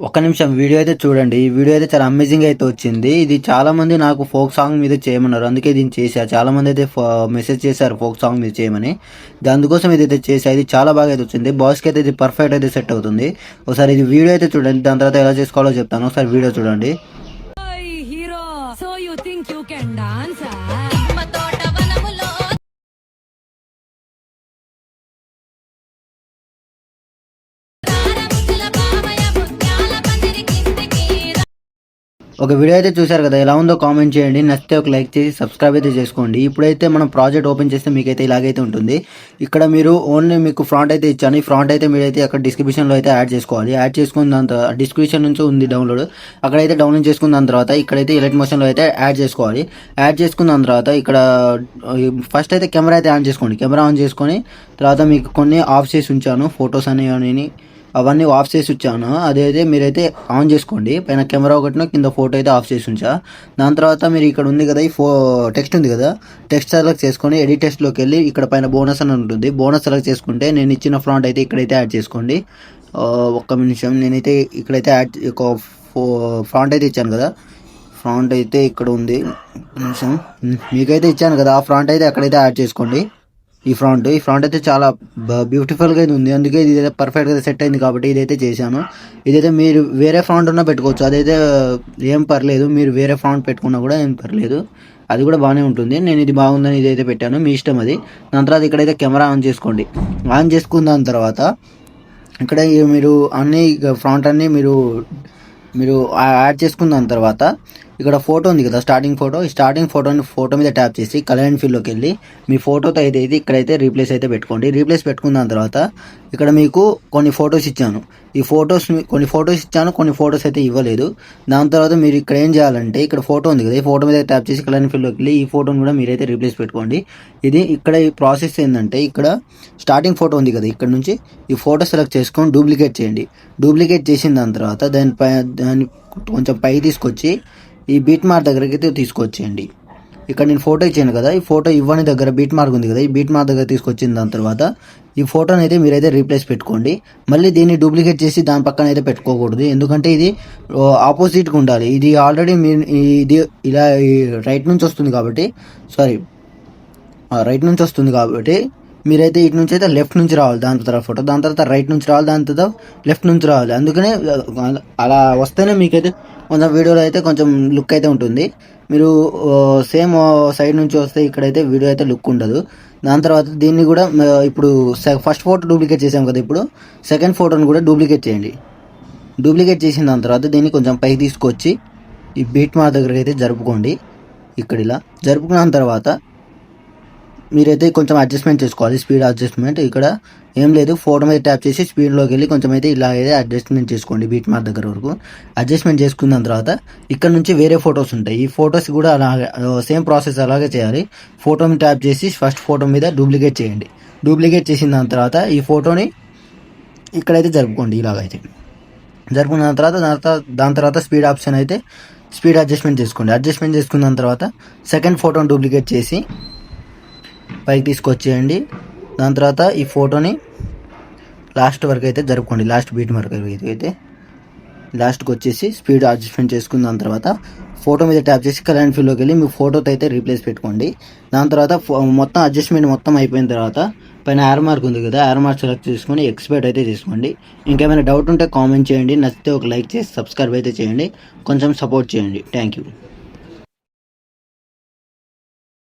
ఒక్క నిమిషం వీడియో అయితే చూడండి. ఈ వీడియో అయితే చాలా అమేజింగ్ అయితే వచ్చింది. ఇది చాలా మంది నాకు ఫోక్ సాంగ్ మీద చేయమన్నారు. అందుకే దీన్ని చేశా. చాలా మంది అయితే మెసేజ్ చేశారు ఫోక్ సాంగ్ మీద చేయమని. అందుకోసం ఇదైతే చేశా. ఇది చాలా బాగా అయితే వచ్చింది. బాయ్స్కి అయితే ఇది పర్ఫెక్ట్ అయితే సెట్ అవుతుంది. ఒకసారి ఇది వీడియో అయితే చూడండి. దాని తర్వాత ఎలా చేసుకోవాలో చెప్తాను. ఒకసారి వీడియో చూడండి. Hero so you think you can dance ఒక వీడియో అయితే చూశారు కదా, ఎలా ఉందో కామెంట్ చేయండి. నచ్చితే ఒక లైక్ చేసి సబ్స్క్రైబ్ అయితే చేసుకోండి. ఇప్పుడైతే మనం ప్రాజెక్ట్ ఓపెన్ చేస్తే మీకైతే ఇలాగైతే ఉంటుంది. ఇక్కడ మీరు ఓన్లీ మీకు ఫ్రాంట్ అయితే ఇచ్చాను. ఈ ఫ్రాంట్ అయితే మీరైతే అక్కడ డిస్క్రిప్షన్లో అయితే యాడ్ చేసుకోవాలి. యాడ్ చేసుకున్న దాని తర్వాత డిస్క్రిప్షన్ నుంచి ఉంది డౌన్లోడ్, అక్కడైతే డౌన్లోడ్ చేసుకున్న దాని తర్వాత ఇక్కడైతే ఎలైట్ మోషన్లో అయితే యాడ్ చేసుకోవాలి. యాడ్ చేసుకున్న దాని తర్వాత ఇక్కడ ఫస్ట్ అయితే కెమెరా అయితే ఆన్ చేసుకోండి. కెమెరా ఆన్ చేసుకొని తర్వాత మీకు కొన్ని ఆఫ్ చేసి ఉంచాను, ఫొటోస్ అనేవి అవన్నీ ఆఫ్ చేసి ఉంచాను. అదైతే మీరైతే ఆన్ చేసుకోండి. పైన కెమెరా ఒకటినో కింద ఫోటో అయితే ఆఫ్ చేసి ఉంచా. దాని తర్వాత మీరు ఇక్కడ ఉంది కదా, ఈ టెక్స్ట్ ఉంది కదా, టెక్స్ట్ సెలెక్ట్ చేసుకొని ఎడిట్ టెక్స్ట్లోకి వెళ్ళి ఇక్కడ పైన బోనస్ అని ఉంటుంది. బోనస్ సెలెక్ట్ చేసుకుంటే నేను ఇచ్చిన ఫ్రాంట్ అయితే ఇక్కడైతే యాడ్ చేసుకోండి. ఒక్క నిమిషం, నేనైతే ఇక్కడైతే ఒక ఫ్రాంట్ అయితే ఇచ్చాను కదా, ఫ్రాంట్ అయితే ఇక్కడ ఉంది. నిమిషం, మీకైతే ఇచ్చాను కదా, ఆ ఫ్రాంట్ అయితే అక్కడైతే యాడ్ చేసుకోండి. ఈ ఫ్రాంట్ అయితే చాలా బ్యూటిఫుల్గా అయితే ఉంది. అందుకే ఇది అయితే పర్ఫెక్ట్గా సెట్ అయింది కాబట్టి ఇదైతే చేశాను. ఇదైతే మీరు వేరే ఫ్రాంట్ ఉన్నా పెట్టుకోవచ్చు, అదైతే ఏం పర్లేదు. మీరు వేరే ఫ్రాంట్ పెట్టుకున్నా కూడా ఏం పర్లేదు, అది కూడా బాగానే ఉంటుంది. నేను ఇది బాగుందని ఇదైతే పెట్టాను, మీ ఇష్టం అది. దాని తర్వాత ఇక్కడైతే కెమెరా ఆన్ చేసుకోండి. ఆన్ చేసుకున్న దాని తర్వాత ఇక్కడ మీరు అన్ని ఫ్రాంట్ అన్నీ మీరు యాడ్ చేసుకున్న దాని తర్వాత ఇక్కడ ఫోటో ఉంది కదా, స్టార్టింగ్ ఫోటో మీద ట్యాప్ చేసి కలర్ అండ్ ఫిల్లోకి వెళ్ళి మీ ఫోటోతో అయితే ఇక్కడైతే రీప్లేస్ అయితే పెట్టుకోండి. రీప్లేస్ పెట్టుకున్న తర్వాత ఇక్కడ మీకు కొన్ని ఫొటోస్ ఇచ్చాను. కొన్ని ఫొటోస్ అయితే ఇవ్వలేదు. దాని తర్వాత మీరు ఇక్కడ ఏం చేయాలంటే ఇక్కడ ఫోటో ఉంది కదా, ఈ ఫోటో మీద ట్యాప్ చేసి కలర్ అండ్ ఫిల్లోకి వెళ్ళి ఈ ఫోటోని కూడా మీరైతే రీప్లేస్ పెట్టుకోండి. ఇక్కడ ఈ ప్రాసెస్ ఏంటంటే, ఇక్కడ స్టార్టింగ్ ఫోటో ఉంది కదా, ఇక్కడ నుంచి ఈ ఫోటో సెలెక్ట్ చేసుకొని డూప్లికేట్ చేయండి. డూప్లికేట్ చేసిన దాని తర్వాత దాన్ని కొంచెం పై తీసుకొచ్చి ఈ బీట్ మార్క్ దగ్గరికి అయితే తీసుకొచ్చేయండి. ఇక్కడ నేను ఫోటో ఇచ్చాను కదా, ఈ ఫోటో ఇవ్వని దగ్గర బీట్ మార్క్ ఉంది కదా, ఈ బీట్ మార్క్ దగ్గర తీసుకొచ్చిన దాని తర్వాత ఈ ఫోటోని అయితే మీరైతే రీప్లేస్ పెట్టుకోండి. మళ్ళీ దీన్ని డూప్లికేట్ చేసి దాని పక్కన అయితే పెట్టుకోకూడదు, ఎందుకంటే ఇది ఆపోజిట్గా ఉండాలి. ఇది ఆల్రెడీ ఇది ఇలా రైట్ నుంచి వస్తుంది కాబట్టి మీరైతే ఇటు నుంచి అయితే లెఫ్ట్ నుంచి రావాలి. దాని తర్వాత రైట్ నుంచి రావాలి, దాని తర్వాత లెఫ్ట్ నుంచి రావాలి. అందుకనే అలా వస్తేనే మీకైతే కొంచెం వీడియోలో అయితే కొంచెం లుక్ అయితే ఉంటుంది. మీరు సేమ్ సైడ్ నుంచి వస్తే ఇక్కడైతే వీడియో అయితే లుక్ ఉండదు. దాని తర్వాత దీన్ని కూడా ఇప్పుడు ఫస్ట్ ఫోటో డూప్లికేట్ చేసాం కదా, ఇప్పుడు సెకండ్ ఫోటోని కూడా డూప్లికేట్ చేయండి. డూప్లికేట్ చేసిన దాని తర్వాత దీన్ని కొంచెం పైకి తీసుకొచ్చి ఈ బీట్ మార్క్ దగ్గరికి అయితే జరుపుకోండి. ఇక్కడ ఇలా జరుపుకున్న తర్వాత మీరైతే కొంచెం అడ్జస్ట్మెంట్ చేసుకోవాలి, స్పీడ్ అడ్జస్ట్మెంట్. ఇక్కడ ఏం లేదు, ఫోటో మీద ట్యాప్ చేసి స్పీడ్లోకి వెళ్ళి కొంచెం అయితే ఇలా అయితే అడ్జస్ట్మెంట్ చేసుకోండి బీట్ మార్క్ దగ్గర వరకు. అడ్జస్ట్మెంట్ చేసుకున్న తర్వాత ఇక్కడ నుంచి వేరే ఫొటోస్ ఉంటాయి. ఈ ఫొటోస్ కూడా అలాగే సేమ్ ప్రాసెస్ అలాగే చేయాలి. ఫోటో మీద ట్యాప్ చేసి ఫస్ట్ ఫోటో మీద డూప్లికేట్ చేయండి. డూప్లికేట్ చేసిన దాని తర్వాత ఈ ఫోటోని ఇక్కడైతే జరుపుకోండి. ఇలాగైతే జరుపుకున్న దాని తర్వాత స్పీడ్ ఆప్షన్ అయితే స్పీడ్ అడ్జస్ట్మెంట్ చేసుకోండి. అడ్జస్ట్మెంట్ చేసుకున్న తర్వాత సెకండ్ ఫోటోని డూప్లికేట్ చేసి పైకి తీసుకొచ్చేయండి. దాని తర్వాత ఈ ఫోటోని లాస్ట్ వరకు అయితే జరుపుకోండి. లాస్ట్ బీట్ వరకు అయితే లాస్ట్కి వచ్చేసి స్పీడ్ అడ్జస్ట్మెంట్ చేసుకున్న దాని తర్వాత ఫోటో మీద ట్యాప్ చేసి కలర్ అండ్ ఫిల్లోకి వెళ్ళి మీ ఫోటోతో అయితే రీప్లేస్ పెట్టుకోండి. దాని తర్వాత మొత్తం అడ్జస్ట్మెంట్ మొత్తం అయిపోయిన తర్వాత పైన యారో మార్క్ ఉంది కదా, యారో మార్క్ సెలెక్ట్ చేసుకొని ఎక్స్పర్ట్ అయితే తీసుకోండి. ఇంకేమైనా డౌట్ ఉంటే కామెంట్ చేయండి. నచ్చితే ఒక లైక్ చేసి సబ్స్క్రైబ్ అయితే చేయండి. కొంచెం సపోర్ట్ చేయండి. Thank you.